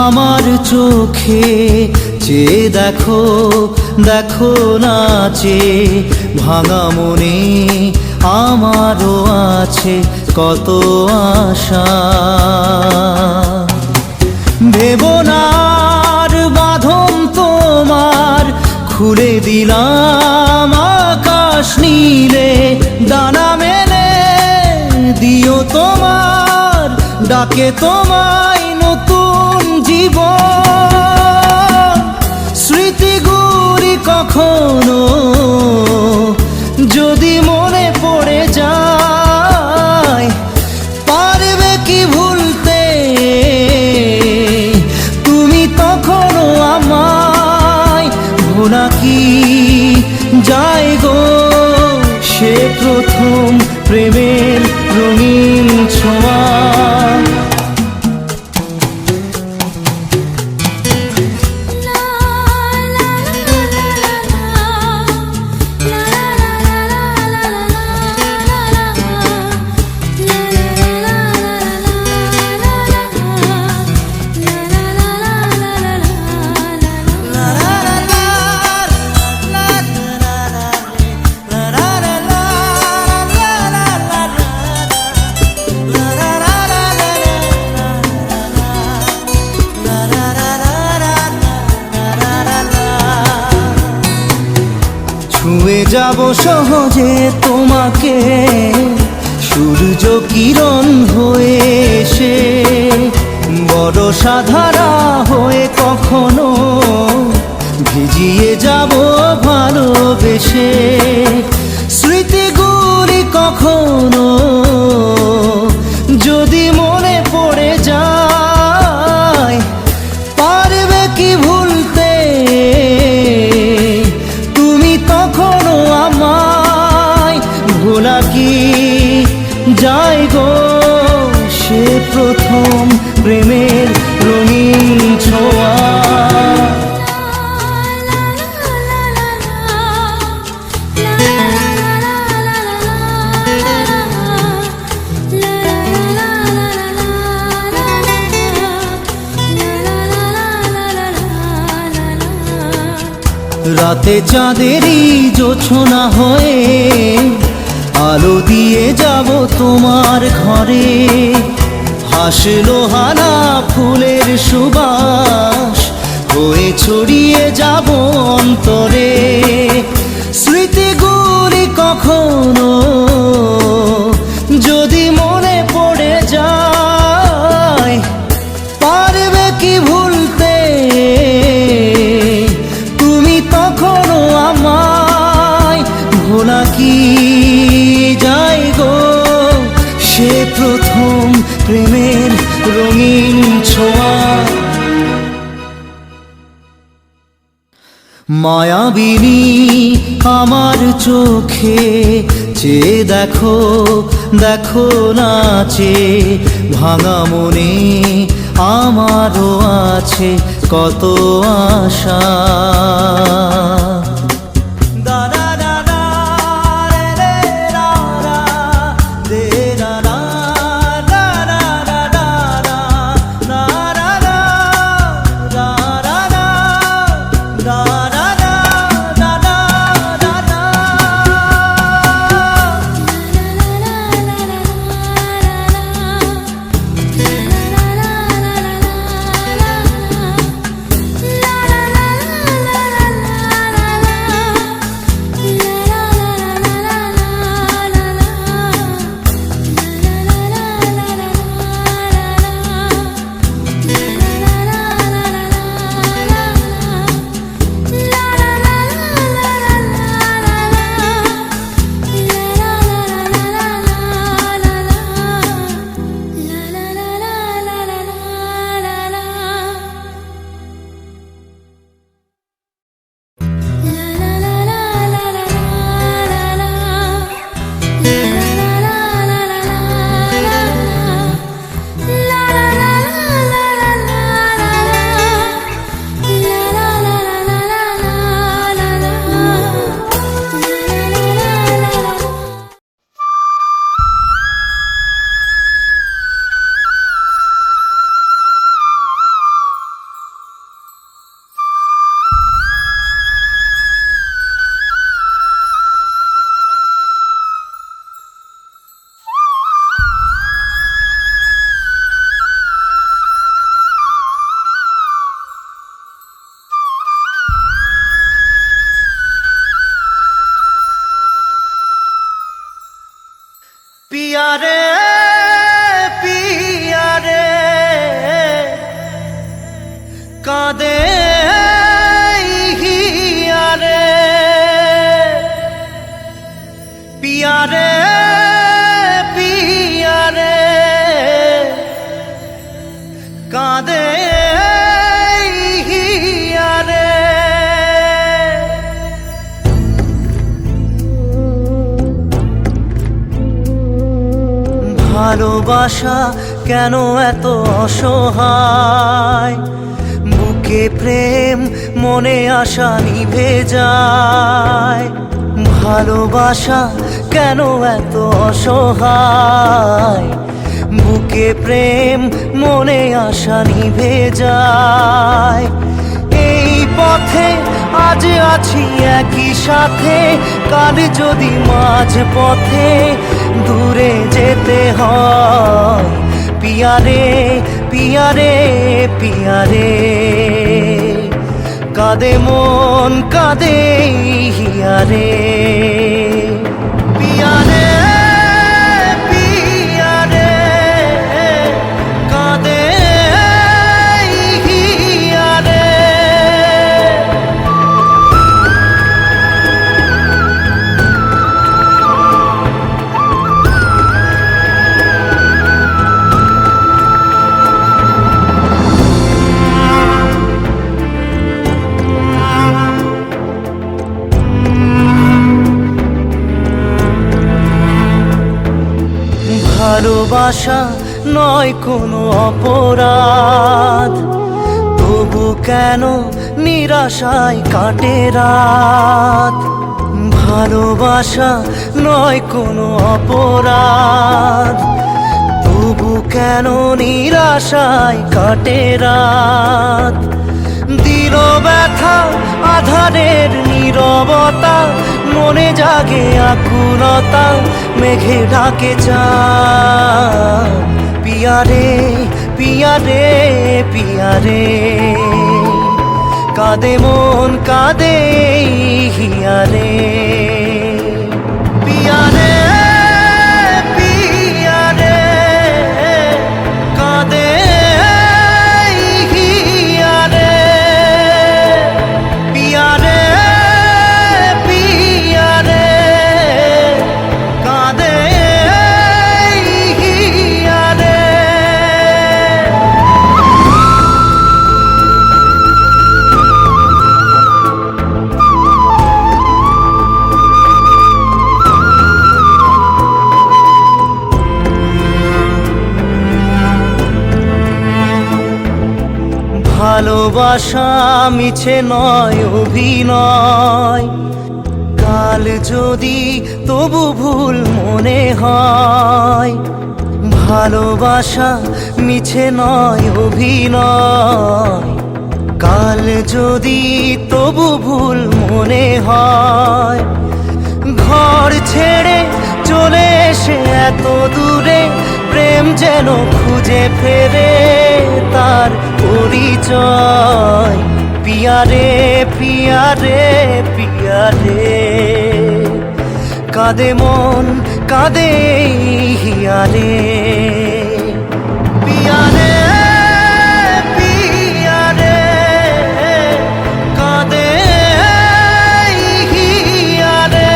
আমার চোখে চেয়ে দেখো, দেখো নাচে ভাঙা মনে আমারও আছে কত আশা। ভেবনার বাঁধন তোমার খুলে দিলাম আকাশ নীলে, ডানা মেলে দিও তোমার ডাকে তোমায় নতুন জীবন। স্মৃতিগুলি কখনো যদি মনে পড়ে যায়, পারবে কি ভুলতে তুমি তখনও আমায়? ভোলা কি যায় গো সে প্রথম প্রেমের রঙিন ছোঁয়া। ছুঁয়ে যাব সহজে তোমাকে সূর্য কিরণ হয়ে এসে, বরষা ধারা হয়ে কখনো ভিজিয়ে যাব ভালোবেসে। স্মৃতিগুলি কখনো যদি মনে পড়ে যায়, পারবে কি ভুলতে তুমি তখনও আমায়? ভোলা কি যায় গো সে প্রথম প্রেমের রঙিন ছোঁয়া। রাতে চাঁদেরই জোছনা হয়ে আলো দিয়ে যাব তোমার ঘরে, হাসলো হানা ফুলের সুবাস হয়ে ছড়িয়ে যাব অন্তরে। স্মৃতিগুলি কখনো যদি মনে পড়ে যায়, পারবে কি ভুলতে তুমি তখনও আমায়? ভোলা কি যায় গো সে প্রথম প্রেমের রঙিন ছোঁয়া। মায়াবিনী আমার চোখে চেয়ে দেখো, দেখো নাচে ভাঙা মনে আমারও আছে কত আশা। पिया रे पिया रे कादे हिया रे पिया रे पिया रे कादे हिया रे ভালোবাসা কেন এত অসহায় বুকে প্রেম মনে আশা নিভে যায় ভালোবাসা কেন এত অসহায় বুকে প্রেম মনে আশা নিভে যায় এই পথে আজ আছি একই সাথে কাল যদি মাঝ পথে দূরে যেতে হয় পিয়া রে পিয়া রে পিয়া রে কাঁদে মন কাঁদে হিয়া রে পিয়া রে পিয়া রে কাঁদে হিয়া রে ভালোবাসা নয় কোনো অপরাধ তবু কেন নিরাশায় কাটে রাত ভালোবাসা নয় কোনো অপরাধ তবু কেন নিরাশায় কাটে রাত দিল ব্যথা আধারের নীরবতা মনে জাগে আকুলতা মেঘে ঢাকে চাঁদ পিয়া রে পিয়া রে পিয়া রে কাঁদে মন কাঁদে হিয়া রে পিয়া রে পিয়া রে কাঁদে হিয়া রে পিয়া রে পিয়া রে কাঁদে হিয়া রে ভালোবাসা মিছে নয় অভিনয় কাল যদি তবু ভুল মনে হয় ভালোবাসা মিছে নয় অভিনয় কাল যদি তবু ভুল মনে হয় ঘর ছেড়ে চলে এসে এত দূরে প্রেম যেন খুঁজে ফেরে তার পরিচয় পিয়া রে পিয়া রে পিয়া রে কাঁদে মন কাঁদে হিয়া রে পিয়া রে পিয়া রে কাঁদে হিয়া রে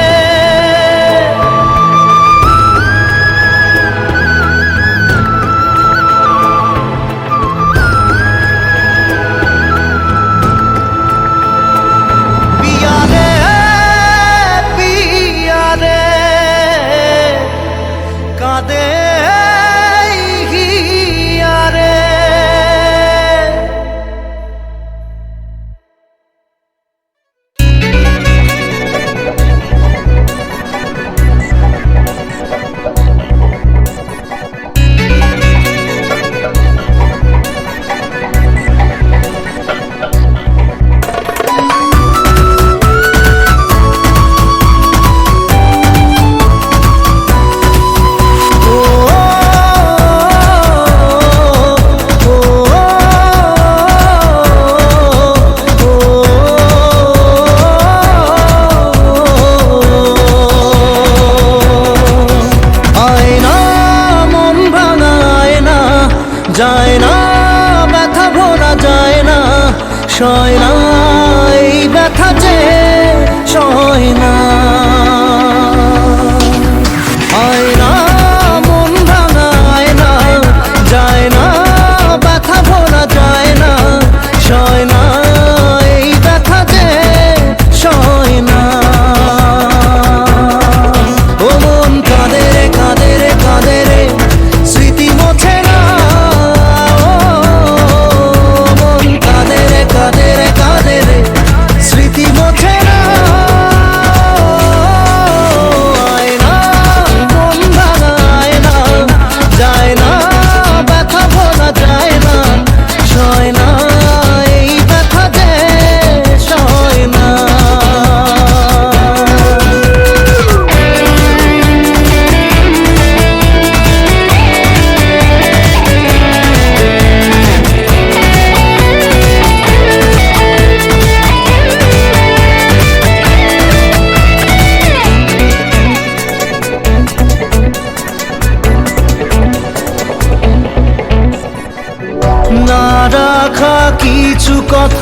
পিয়া রে পিয়া রে কাঁদে হিয়া রে ও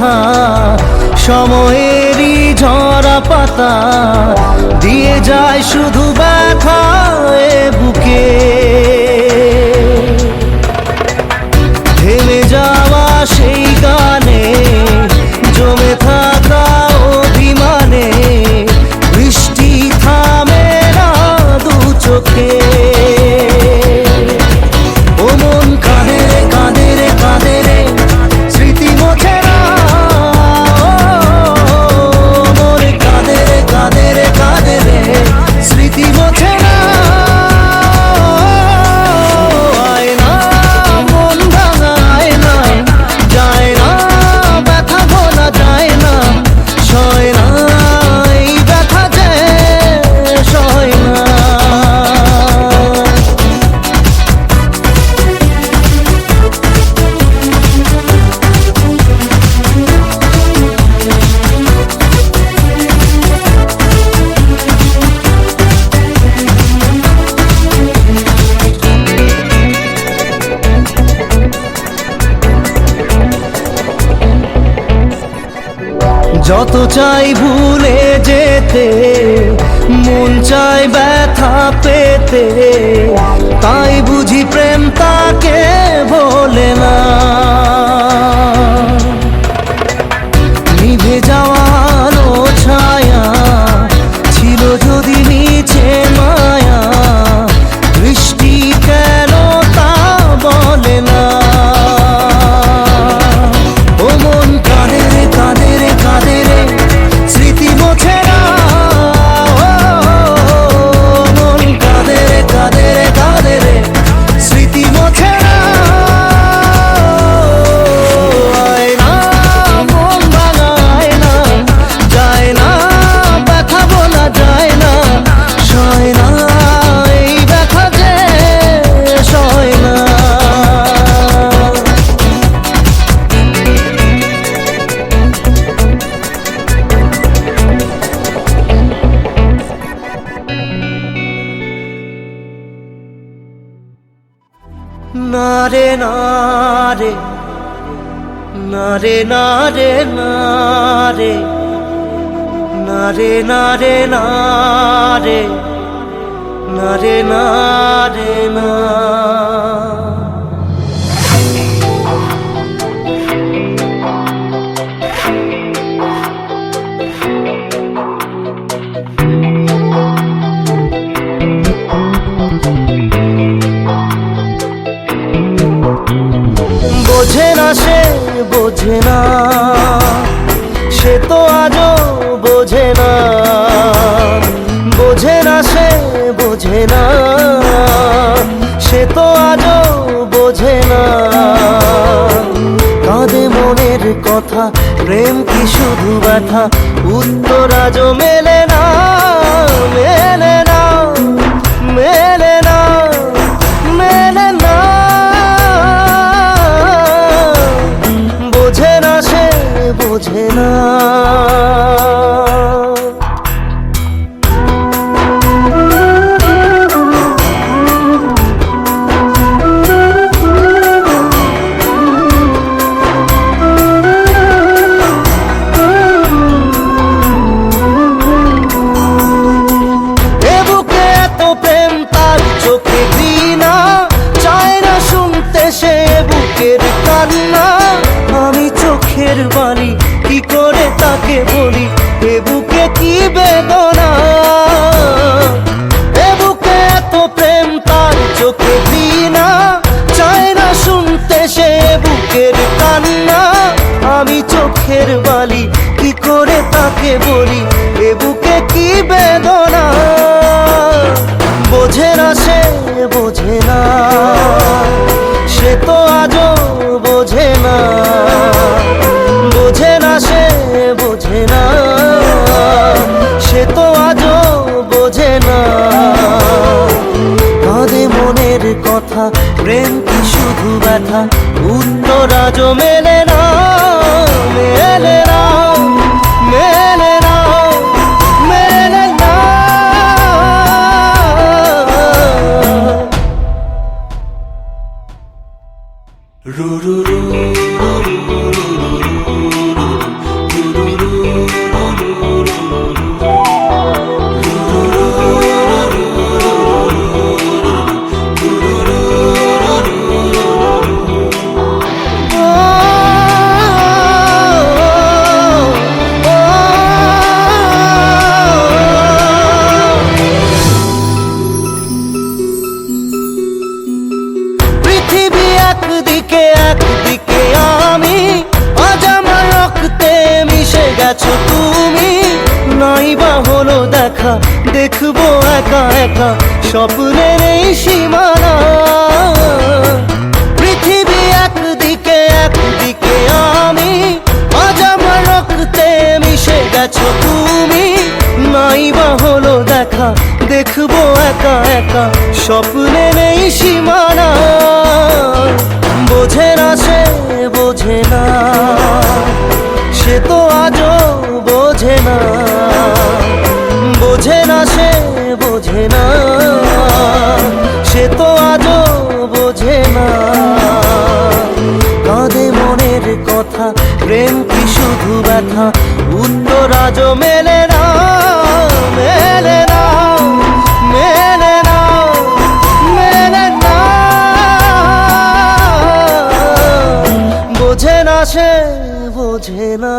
কথা, সময়েরই ঝরা পাতা দিয়ে যায় শুধু ব্যথা এ বুকে। থেমে যাওয়া সেই গানে জমে থাকা অভিমানে বৃষ্টি থামে না দু চোখে। ও মন কাঁদে রে কাঁদে রে কাঁদে রে, স্মৃতি মোছে না। মন কাঁদে রে কাঁদে রে কাঁদে রে, স্মৃতি মোছে না। আয় না মন ভাঙা আয় না, যায় না ব্যথা ভোলা যায় না, সয় না এই ব্যথা যে সয় না। যত চাই ভুলে যেতে, মন চাই ব্যথা পেতে, তাই বুঝি প্রেম তাকে বলে না। নিভে যাওয়া আলো ছায়া ছিল যদি নিচে মায়া, বৃষ্টি কেন তা বলে না। ও মন কাঁদে রে কাঁদে রে কাঁদে রে, স্মৃতি মোছে না। মন কাঁদে রে কাঁদে রে কাঁদে রে, স্মৃতি মোছে না। আয় না মন ভাঙা আয় না, যায় না ব্যথা বলা যায় না, সয় না এই ব্যথা যে সয় না। না রে না রে, না রে না রে না রে, না রে না রে না রে, না রে না রে না। বোঝে না সে বোঝে না, সে তো আজও বোঝে না। বোঝে না সে বোঝে না, সে তো আজও বোঝে না। কাঁদে মনের কথা, প্রেম কি শুধু ব্যথা, উত্তর আজও মেলে না, মেলে না, মেলে না, মেলে না। বোঝে না সে বোঝে না। এ বুকে এত প্রেম তার চোখে ঘৃণা, চায় না শুনতে সে বুকের কান্না। আমি চোখের বালি কি করে তাকে বলি, এ বুকে কি বেদনা। এ বুকে এত প্রেম তার চোখে ঘৃণা, চায় না শুনতে সে বুকের কান্না। আমি চোখের বালি কি করে তাকে বলি, এ বুকে কি বেদনা। বোঝে না সে বোঝে না, সে তো আজও বোঝে না। বোঝে না সে বোঝে না, সে তো আজও বোঝে না। কাঁদে মনের কথা, প্রেম কি শুধু ব্যথা, উত্তর আজও মেলে না, মেলে না, মেলে না, মেলে না। রু রু রু রু রু রু রু রু। একা একা স্বপ্নের এই সীমানা। পৃথিবী একদিকে একদিকে আমি, আজ আমার রক্তে মিশে গেছো তুমি। নাই বা হলো দেখা, দেখবো একা একা স্বপ্নের এই সীমানা। বোঝে না সে বোঝে না, সে তো আজও বোঝে না। বোঝে না সে বোঝে না, সে তো আজও বোঝে না। কাঁদে মনের কথা, প্রেম কি শুধু ব্যথা? উত্তর আজও মেলে না, মেলে না, মেলে না, মেলে না। বোঝে না সে বোঝে না।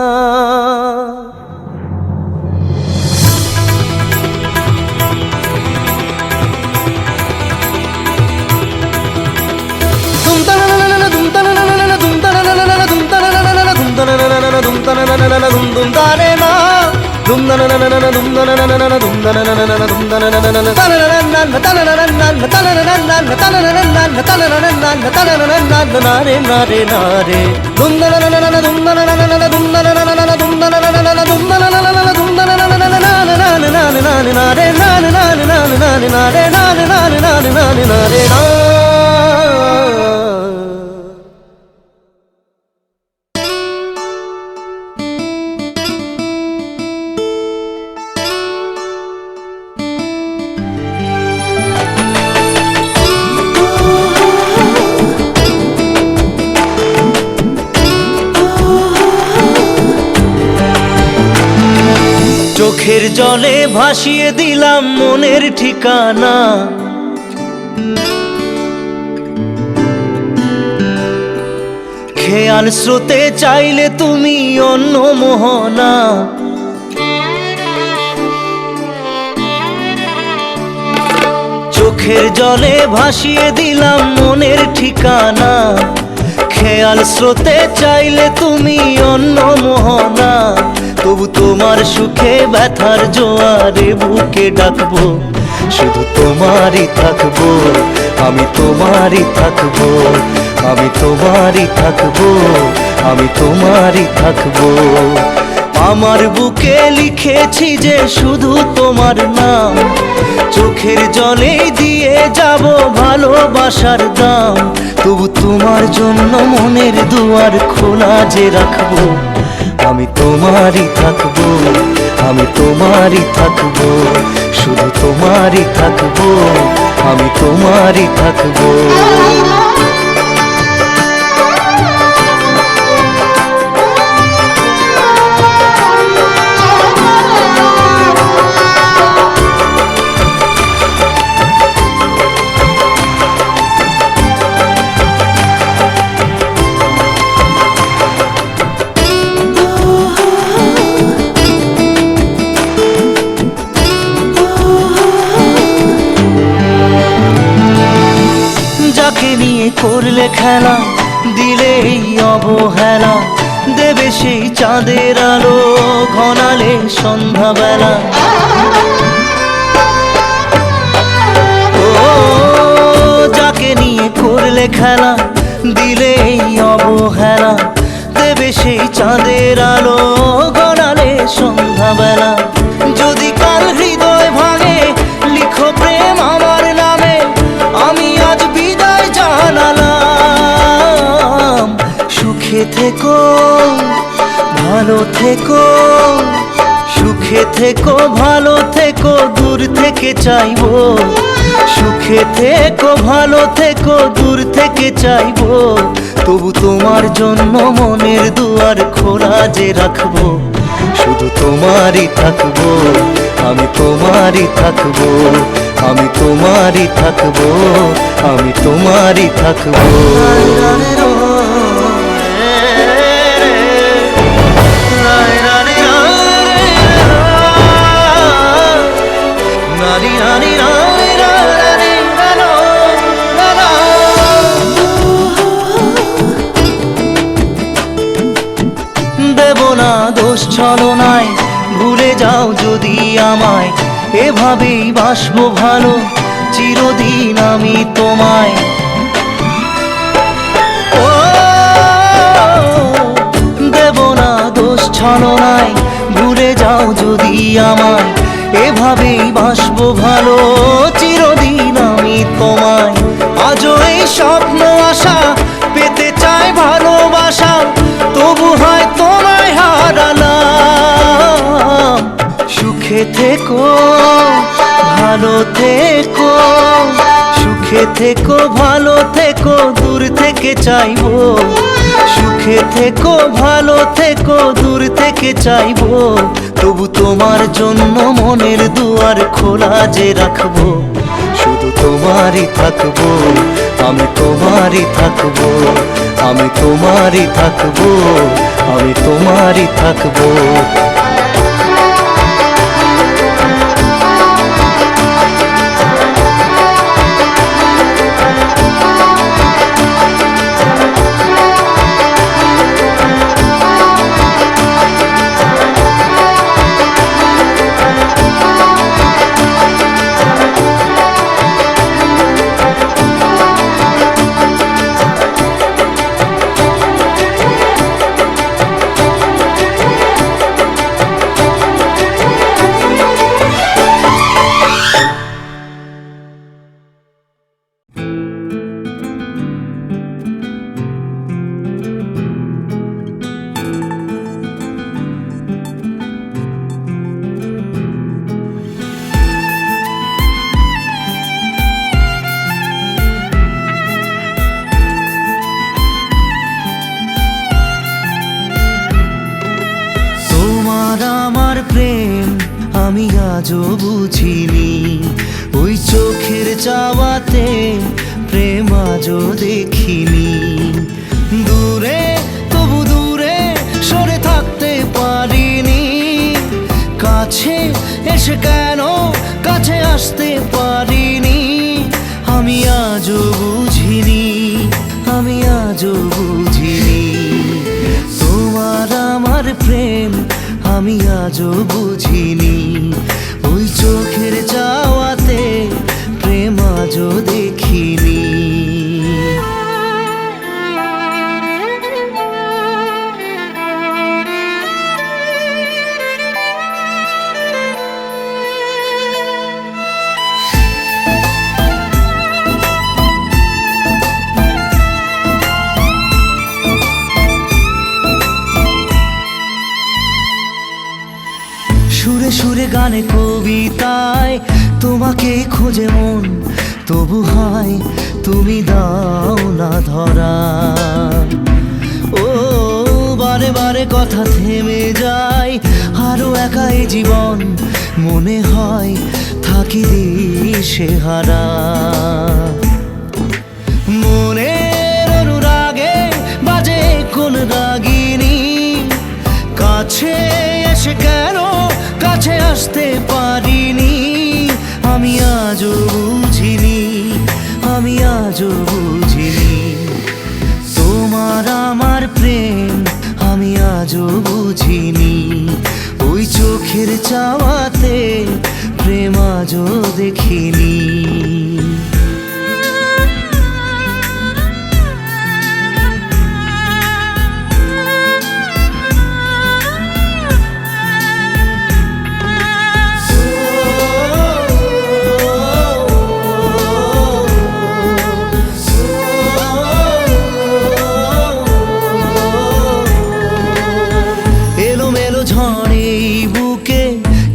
চোখের জলে ভাসিয়ে দিলাম মনের ঠিকানা। খেয়াল স্রোতে চাইলে তুমি অন্য মোহনা। চোখের জলে ভাসিয়ে দিলাম মনের ঠিকানা। খেয়াল স্রোতে চাইলে তুমি অন্য মোহনা। তবু তোমার সুখে ব্যথার জোয়ারে বুকে ডাকবো, শুধু তোমারই থাকবো, আমি তোমারই থাকবো, আমি তোমারই থাকবো, আমি তোমারই থাকবো। আমার বুকে লিখেছি যে শুধু তোমার নাম, চোখের জলে দিয়ে যাব ভালোবাসার দাম। তবু তোমার জন্য মনের দুয়ার খোলা যে রাখবো, আমি তোমারই থাকবো, আমি তোমারই থাকবো, শুধু তোমারই থাকবো, আমি তোমারই থাকবো। যাকে নিয়ে করলে খেলা, দিলে এই অবহেলা, দেবে সেই চাঁদের আলো ঘনালে সন্ধ্যাবেলা। ও যাকে নিয়ে করলে খেলা, দিলে এই অবহেলা, দেবে সেই চাঁদের আলো ঘনালে সন্ধ্যাবেলা। যদি কাল হৃদয় ভাঙে, লিখো প্রেম আমার নামে, আমি আজ বিদায় জানালাম। সুখে থেকো, ভালো থেকো, সুখে থেকো, ভালো থেকো, দূর থেকে চাইবো। সুখে থেকো, ভালো থেকো, দূর থেকে চাইবো। তবু তোমার জন্য মনের দুয়ার খোলা যে রাখবো, শুধু তোমারই থাকবো, আমি তোমারই থাকবো, আমি তোমারই থাকবো, আমি তোমারই থাকবো। দেব না দোষ ছলনায়, ভুলে যাও যদি আমায়, এভাবেই বাসবো ভালো চিরদিন আমি তোমায়। ও দেব না দোষ ছলনায়, ভুলে যাও যদি আমায়। এভাবেই বাসবো ভালো চিরদিন আমি তোমায়। আজও এই স্বপ্ন আশা পেতে চাই ভালোবাসা, তবু হয় তোমায় হারালাম। সুখে থেকো ভালো থেকো, সুখে থেকো ভালো থেকো, দূর থেকে চাইবো। সুখে থেকো ভালো থেকো, দূর থেকে চাইবো। তবু তোমার জন্য মনের দুয়ার খোলা যে রাখবো। শুধু তোমারই থাকবো, আমি তোমারই থাকবো, আমি তোমারই থাকবো, আমি তোমারই থাকবো। আমি আজও বুঝিনি, ওই চোখের চাওয়াতে প্রেম আজও দেখিনি। দূরে তবু দূরে সরে থাকতে পারিনি, কাছে এসে কেন কাছে আসতে পারিনি। আমি আজও বুঝিনি, আমি আজও বুঝিনি তোমার আমার প্রেম আমি আজও বুঝিনি। ওই চোখের চাওয়াতে প্রেম আজও দেখিনি। সুরে সুরে গানে কবিতায় তোমাকে খোঁজে মন, তবু হয় তুমি দাও না ধরা। ও বারে বারে কথা থেমে যায়, আরো একাই জীবন মনে হয় থাকি দিশে হারা। মনের অনুরাগে বাজে কোন রাগিনী, কাছে এসে কেন কাছে আসতে পারিনি। আমি আজও বুঝিনি, আমি আজও বুঝিনি তোমার আমার প্রেম আমি আজও বুঝিনি। ওই চোখের চাওয়াতে প্রেম আজও দেখিনি।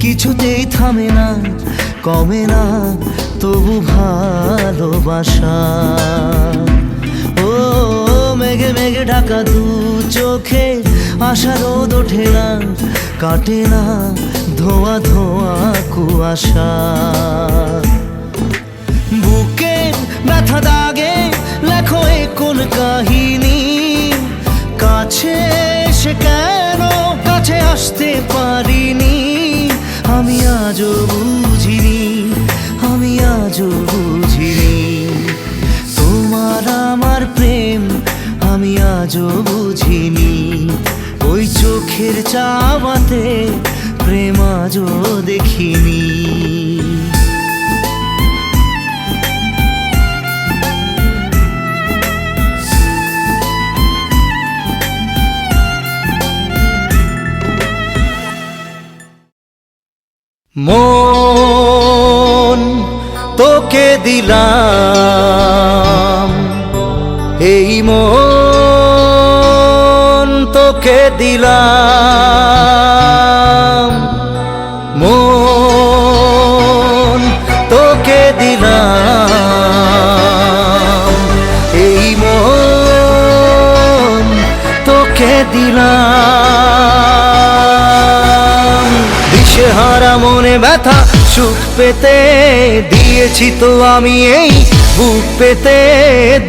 কিছুতেই থামে না কমে না তবু ভালোবাসা। ও মেঘে মেঘে ঢাকা দু চোখে আশা রোদ ওঠে না, কাটে না ধোয়া ধোয়া কুয়াশা। বুকে ব্যথা দাগে লেখো এ কোন কাহিনী, কাছে এসে কেন কাছে আসতে পারিনি। আমি আজও বুঝিনি, আমি আজও বুঝিনি তোমার আমার প্রেম আমি আজও বুঝিনি। ওই চোখের চাওয়াতে প্রেম আজও দেখিনি। মন তোকে দিলাম, এই মন তোকে দিলাম, মন তোকে দিলাম, এই মন তোকে দিলাম। দিশেহারা মনে ব্যথা সুখ পেতে দিয়েছি তো আমি এই বুক পেতে,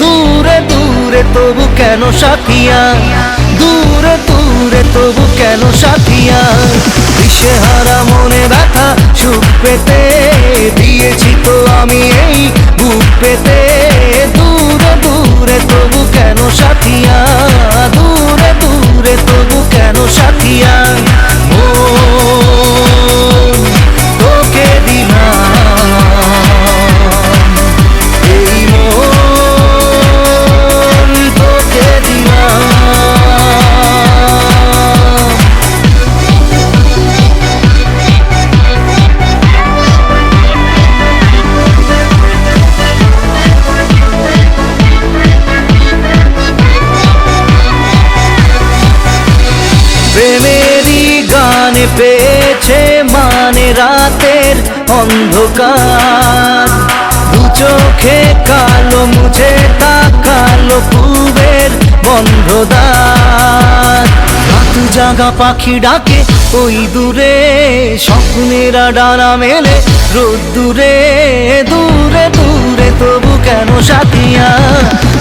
দূরে দূরে তবু কেন সাথিয়া, দূরে দূরে তবু কেন সাথিয়া। দিশেহারা মনে ব্যথা সুখ পেতে দিয়েছি তো আমি এই বুক পেতে, দূরে দূরে তবু কেন সাথিয়া, দূরে দূরে তবু কেন সাথিয়া। মন তোকে দিলাম, এই মন তোকে দিলাম। প্রেমেরই গানে পেয়েছে মানে রাতের অন্ধকার, দু চোখে কালো মুছে তাকালো পূবের বন্ধ দ্বার। রাত জাগা পাখি ডাকে ওই দূরে, স্বপ্নেরা ডানা মেলে রোদ্দুরে, দূরে দূরে তবু কেন সাথিয়া,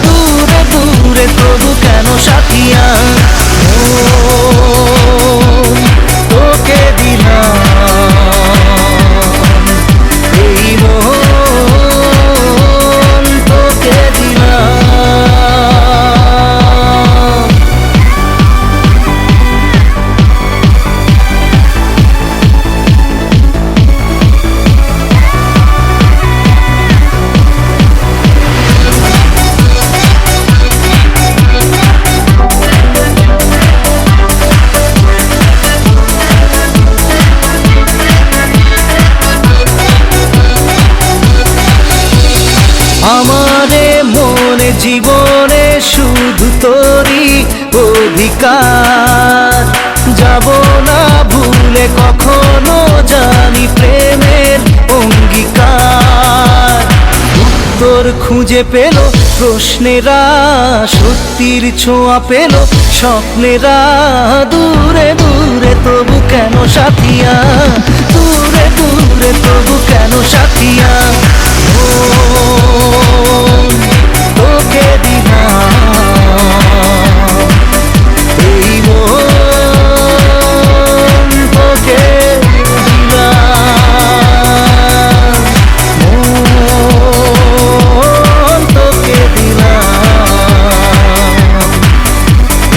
দূরে দূরে তবু কেন সাথিয়া। মন তোকে দিলাম, এই মন তোকে দিলাম। আমারে মনে জীবনে শুধু তোরই অধিকার, যাব না ভুলে কখনো জানি প্রেমের অঙ্গীকার। উত্তর খুঁজে পেল প্রশ্নেরা, সত্যির ছোঁয়া পেল স্বপ্নেরা, দূরে দূরে তবু কেন সাথিয়া, দূরে দূরে তবু কেন সাথিয়া। মন তোকে দিলাম, এই মন তোকে দিলাম, মন তোকে দিলাম,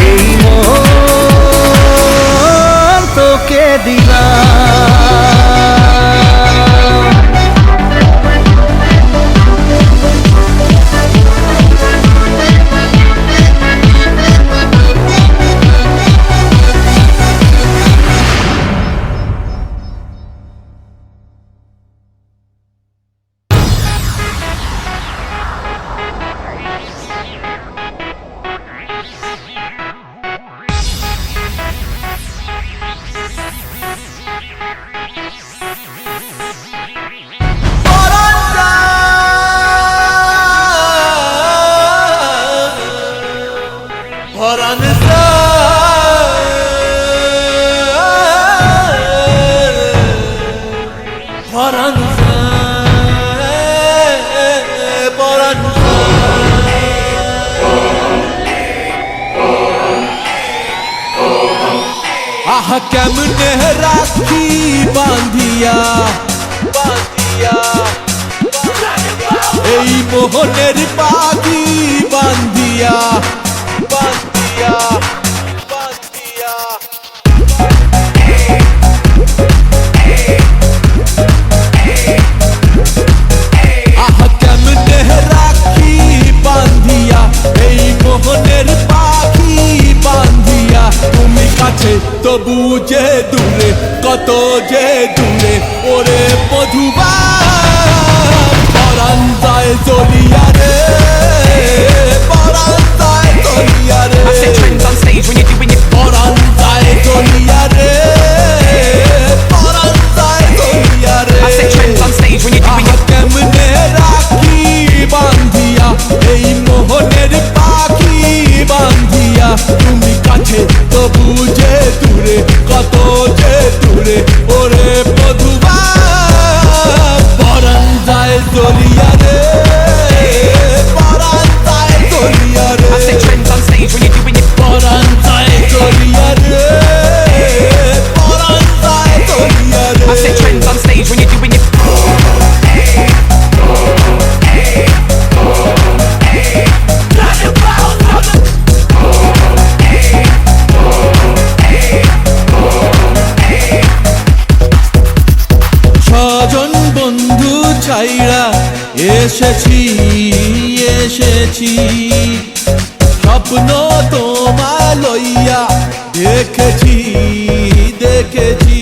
এই মন তোকে দিলাম। আহা কেমনে রাখি বাঁধিয়া বাঁধিয়া, এই মোহনের পাখি বাঁধিয়া বাঁধিয়া বাঁধিয়া। আহা কেমনে রাখি বাঁধিয়া, এই মোহনের পাখি বাঁধিয়া। তুমি কাছে তবু যে দূরে, কত যে দূরে, ওরে এসেছি এসেছি স্বপ্ন তোমায় লইয়া দেখেছি দেখেছি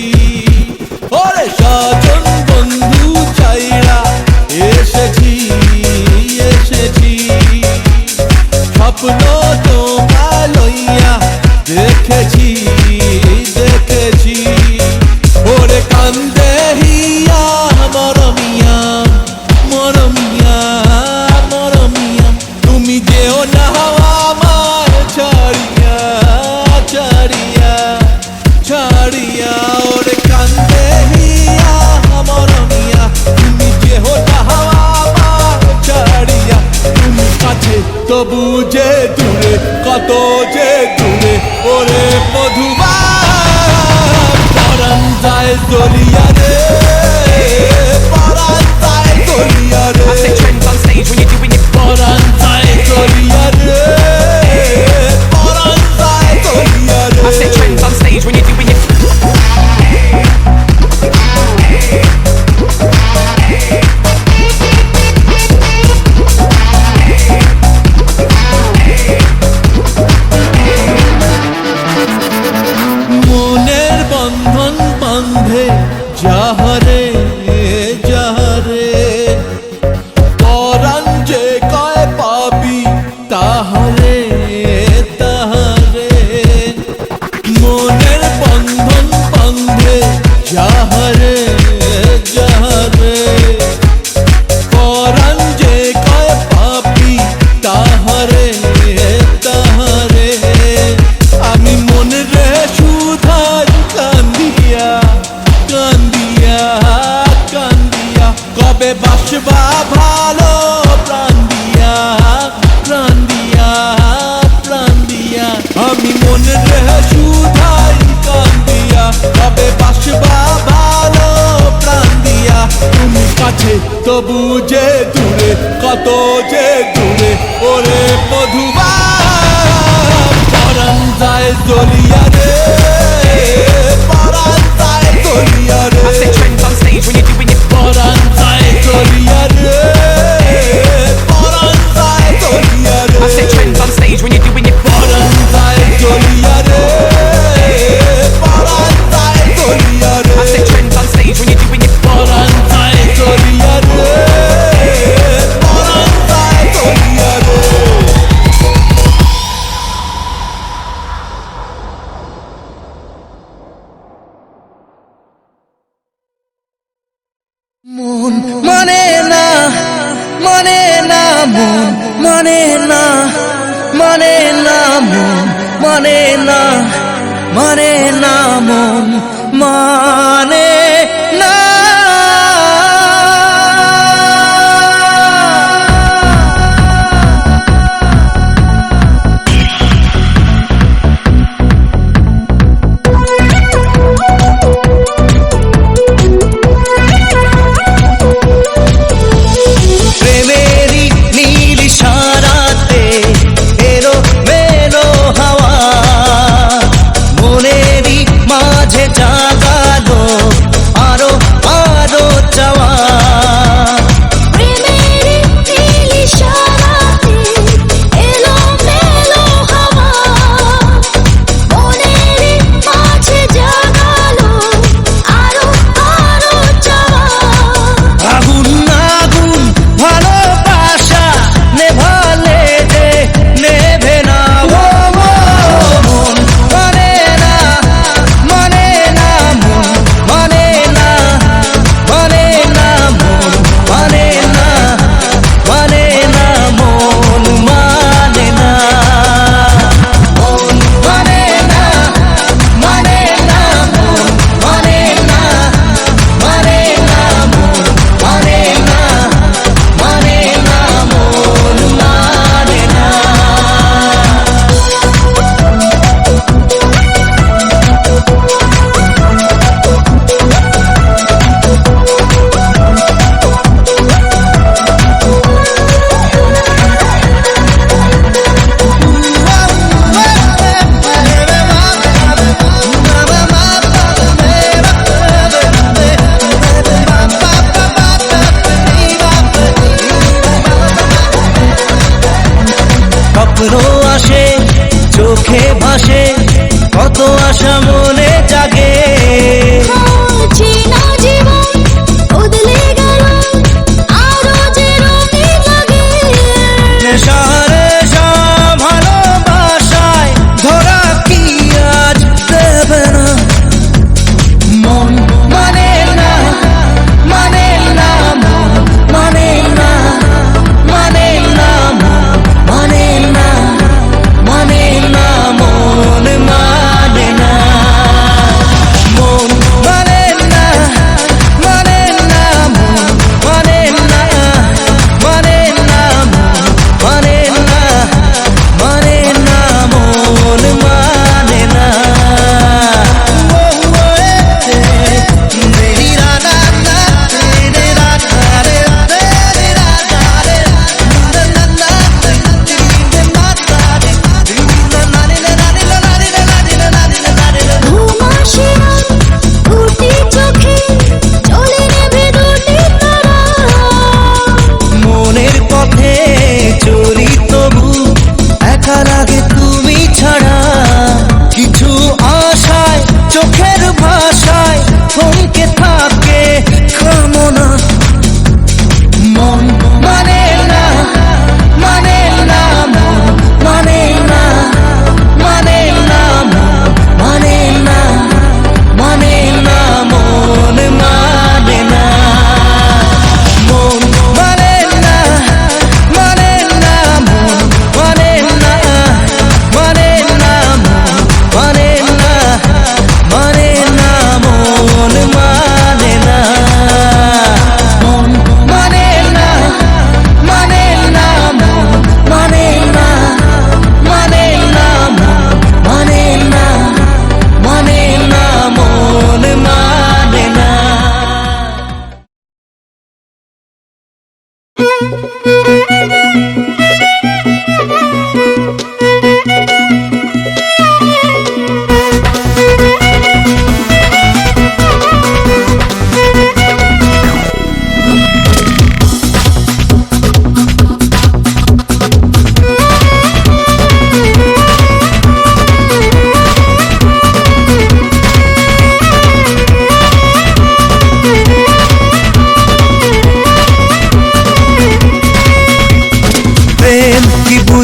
ওরে সজন বন্ধু চাইরা এসেছি এসেছি স্বপ্ন তোমায় লইয়া দেখেছি দেখেছি ওরে কান্দে হিয়া মরমিয়া মরমিয়া মরমিয়া তুমি যেও না আমার ছাড়িয়া ছাড়িয়া ছাড়িয়া ওরে কান্দে হিয়া মরমিয়া তুমি যেও না আমার ছাড়িয়া তুমি কাছে তবু যে দূরে কত যে দূরে ওরে মধুবা পরাণ যায় দলিয়া রে পরাণ যায় দলিয়া রে I set trends on stage when you're doing it. পরাণ যায় দলিয়া রে পরাণ যায় দলিয়া রে I set trends on stage when you're doing it. মনের বন্ধন বাঁধে যাহারে যাহারে পরাণ যে কয় পাবি তাহারে তাহারে মনের বন্ধন বাঁধে যাহারে যাহারে পরাণ যে কয় পাবি তাহারে তাহারে আমি মনে রে সুধার কান্দিয়া কান্দিয়া কান্দিয়া কবে বাসবা ভালো প্রাণ দিয়া প্রাণ দিয়া প্রাণ দিয়া আমি মনে রে সুধার কান্দিয়া কবে বাসবা ভালো প্রাণ দিয়া তুমি কাছে তবু যে দূরে কত যে দূরে ওরে মধুবা পরাণ যায় দলিয়া রে পরাণ যায় দলিয়া রে I set trends on stage when you're doing it. পরাণ যায় দলিয়া রে পরাণ যায় দলিয়া রে I set trends on stage when you're doing it. পরাণ যায় দলিয়া রে পরাণ যায় দলিয়া রে I set trends on stage when you're doing it. পরাণ যায় দলিয়া রে পরাণ যায় দলিয়া রে মন মানে না মানে না মন মানে না মানে না মন মানে না মানে না মন মানে না প্রেমেরই নীল ইশারাতে এলো মেলো হাওয়া মনেরই মাঝে জাগালো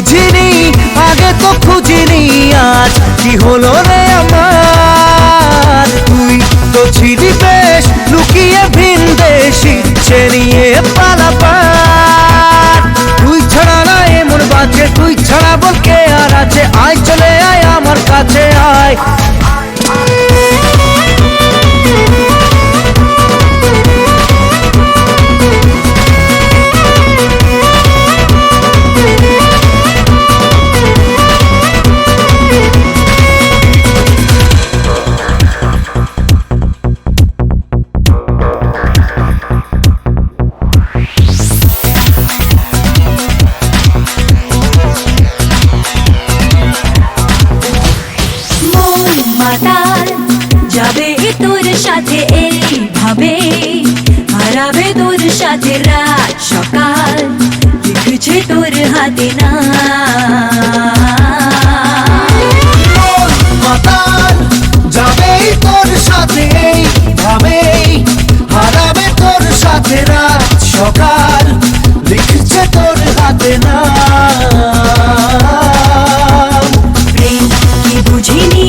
বুঝিনি আগে তো খুঁজিনি আজ কি হলো রে আমার তুই তো ছিলি বেশ লুকিয়ে ভিন দেশ ইচ্ছে নিয়ে পালাবার তুই ছাড়া না এমন বাজে তুই ছাড়া বল কে আর আছে আয় চলে আয় আমার কাছে আয় যাবে তোর সাথে এইভাবে হারাবে তোর সাথে রাত সকাল লিখছে তোর হাতে না যাবে তোর সাথে এইভাবে হারাবে তোর সাথে রাত সকাল লিখছে তোর হাতে না প্রেম কি বুঝিনি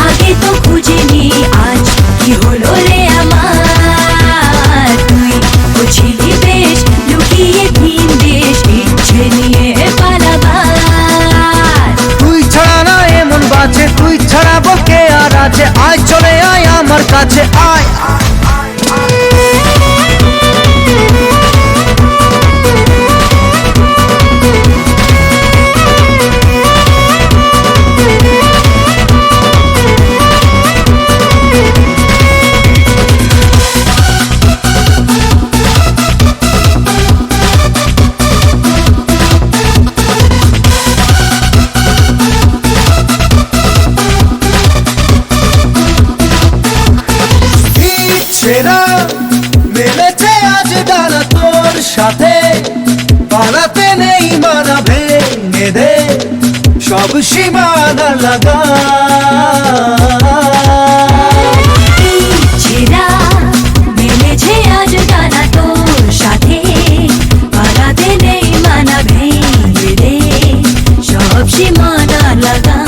আগে তো খুঁজিনি আজ কি হলো রে আমার তুই বুঝিলি বেশ লুকিয়ে ভিন দেশ ইচ্ছে নিয়ে পালাবার তুই ছাড়া না এমন বাজে তুই ছাড়া বল কে আর আছে আয় চলে আয় আমার কাছে আয় মেলেছে আজ ডানা তোর সাথে পালাতে নেই মানা ভেঙে দে সব সীমানা লাগা মেলেছে আজ ডানা তোর সাথে পালাতে নেই মানা ভেঙে দে সব সীমানা লাগা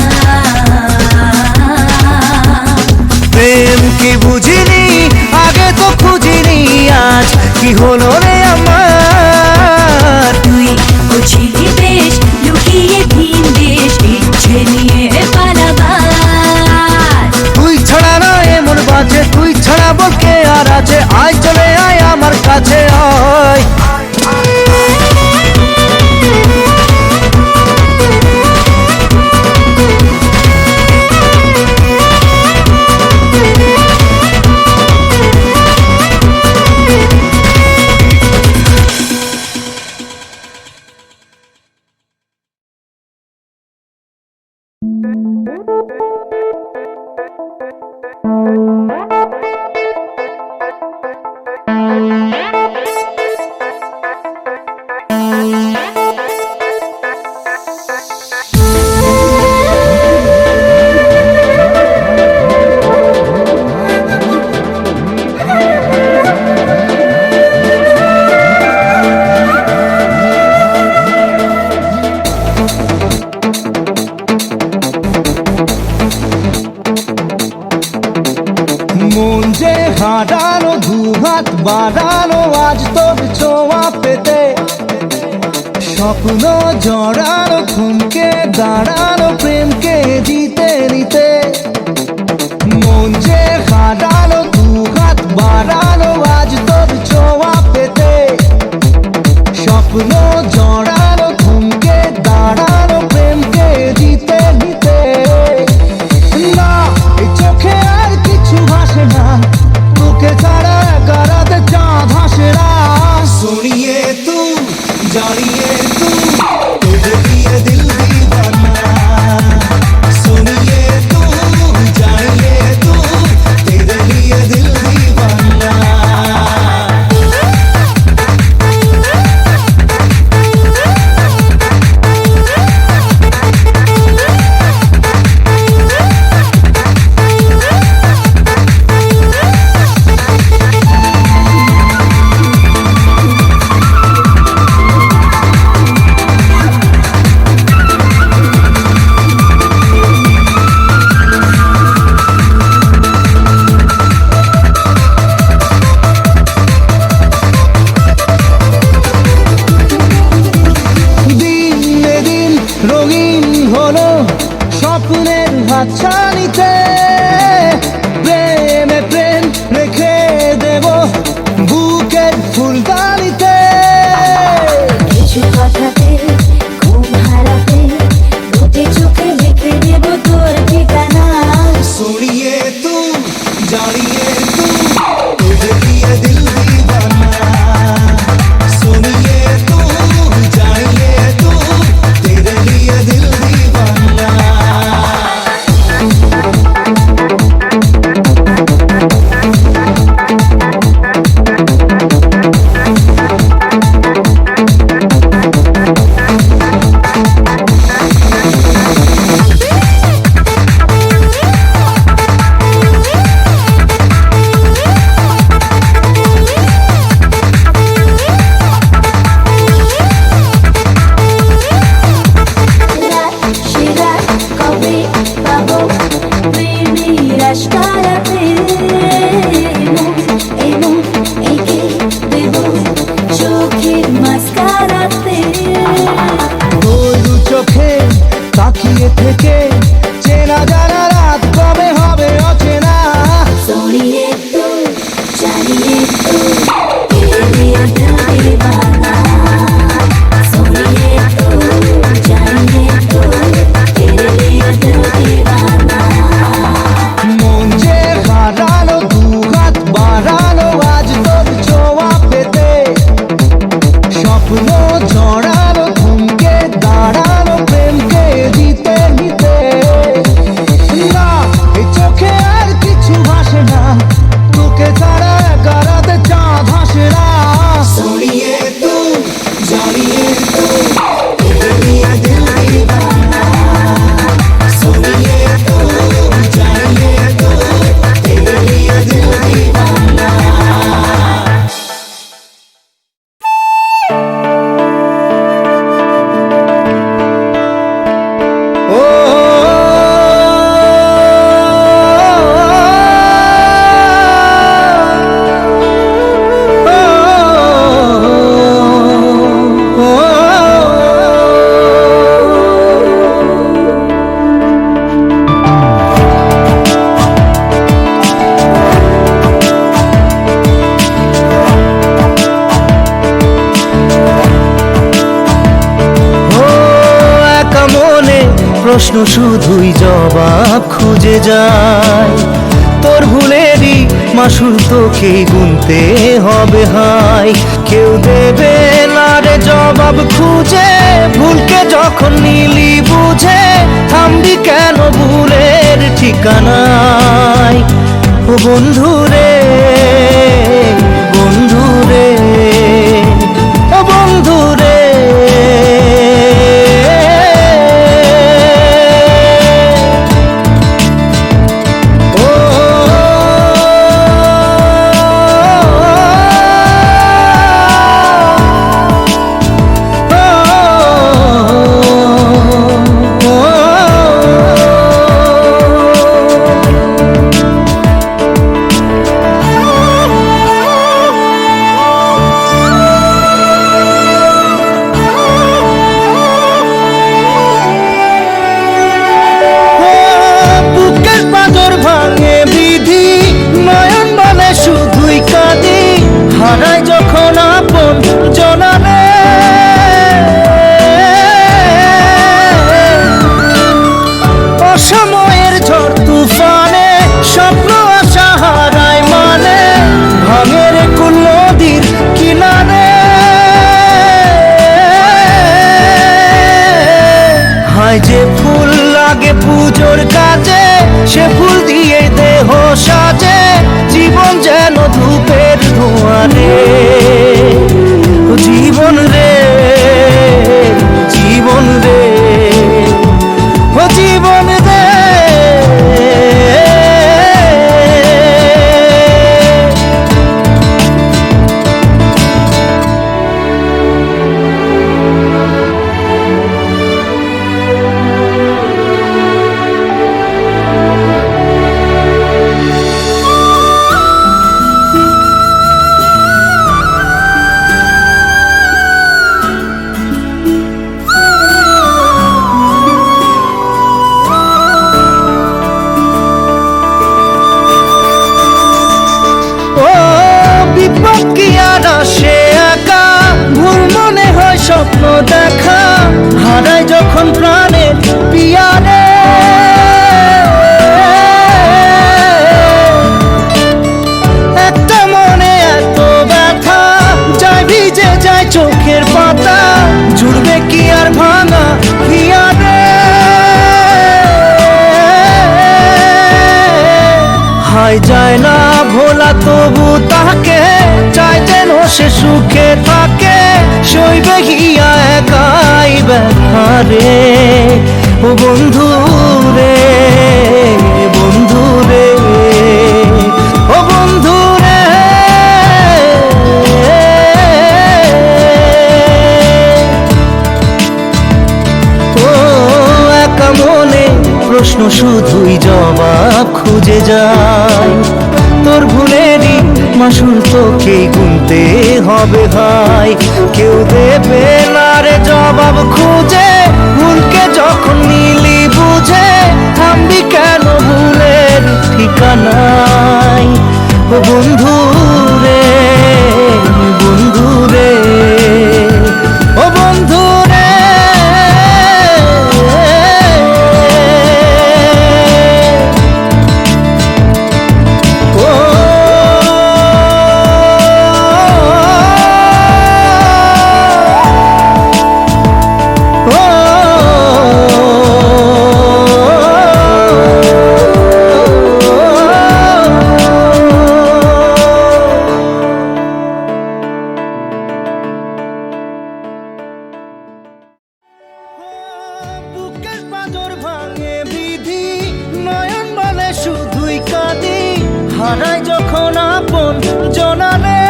প্রেম কি বুঝিনি আগে তো খুঁজিনি আজ কি হলো রে আমার তুই বুঝিলি বেশ লুকিয়ে ভিন দেশ ইচ্ছে নিয়ে পালাবার তুই ছাড়া না এমন বাজে তুই ছাড়া বল কে আর আছে আয় চলে আয় আমার কাছে আয় মন যে হারানো দুহাত বাড়ানো আজ তোর ছোঁয়া পেতে স্বপ্ন জড়ানো থমকে দাঁড়ানো প্রেমকে জিতে নিতে মন যে হারানো দুহাত বাড়ানো আজ তোর ছোঁয়া পেতে স্বপ্ন জড়ানো থমকে দাঁড়ানো প্রেমকে জিতে নিতে না এই চোখে আর কিছু ভাসে না তোকে ছাড়া গারাতে চাঁদ হাসে না শুনিয়ে তুই জানি जानिए तू तेरे लिए दिल दीवाना सुनिए तू जानिए तू तेरे लिए दिल दीवाना রঙিন হলো স্বপ্নের হাতছানিতে প্রেমে প্রেম রেখে দেব বুকের ফুলদানিতে কিছু কথাতে ঘুম হারাতে দুটি চোখে লিখে দেব তোর ঠিকানা सुनिए तू जानिए तू तेरे लिए दिल दीवाना सुनिए तू जानिए तू तेरे लिए दिल दीवाना চোখে তাকিয়ে থেকে চেনা জানা রাত কবে হবে অচেনা सोनिए तू जानिए तू तेरे लिए दिल दीवाना सोनिए तू जानिए तू तेरे लिए दिल दीवाना মন যে হারালো দু হাত বাড়ালো আজ তোর ছোঁয়া পেতে স্বপ্ন জড়ালো থমকে দাঁড়ালো প্রেমকে দিতে নিতে না এই চোখে আর কিছু ভাসে না তোকে ছাড়া একারাতে চাঁদ হাসে না सुनिए तू जानिए तू तेरे लिए दिल दीवाना सुनिए तू जानिए तू तेरे लिए दिल दीवाना প্রশ্ন শুধুই জবাব খুঁজে যায় তোর ভুলেরই মাসুল তোকেই গুনতে হবে হাই কেউ দেবে না রে জবাব খুঁজে ভুলকে যখন নিলি বুঝে থামবি কেন ভুলের ঠিকানায় ও বন্ধু রে বন্ধু রে ও বন্ধু রে সে ফুল দিয়ে দেহ সাজে, জীবন যেন ধূপের ধোঁয়ারে। জীবন রে, জীবন রে, ও জীবন রে। ও বিপদ কি আর আসে একা, ভুল মনে হয় স্বপ্ন দেখা, হারায় যখন প্রাণের পিয়ারে। একটা মনে এত ব্যথা, যায় ভিজে যায় চোখের পাতা, জুড়বে কি আর ভাঙা হিয়ারে। হায় যায় না ভোলা তবু তাকে, চাই যেন সে সুখে থাকে, সইবে গিয়া একাই ব্যথা রে। ও বন্ধু রে, বন্ধু রে, ও বন্ধু রে। ও একা মনে প্রশ্ন শুধুই জবাব খুঁজে যায়, তোর ভুলেরই মাসুল তোকেই গুনতে হবে ভাই। কেউ দেবে না রে জবাব খুঁজে, ভুলকে যখন নিলি বুঝে, থামবি কেন ভুলের ঠিকানায়। ও বন্ধু রে, বন্ধু রে, ও বন্ধু রে। বুকের পাঁজর ভাঙে বিধি, নয়ন বলে শুধুই কাঁদি, হারায় যখন আপন জনারে।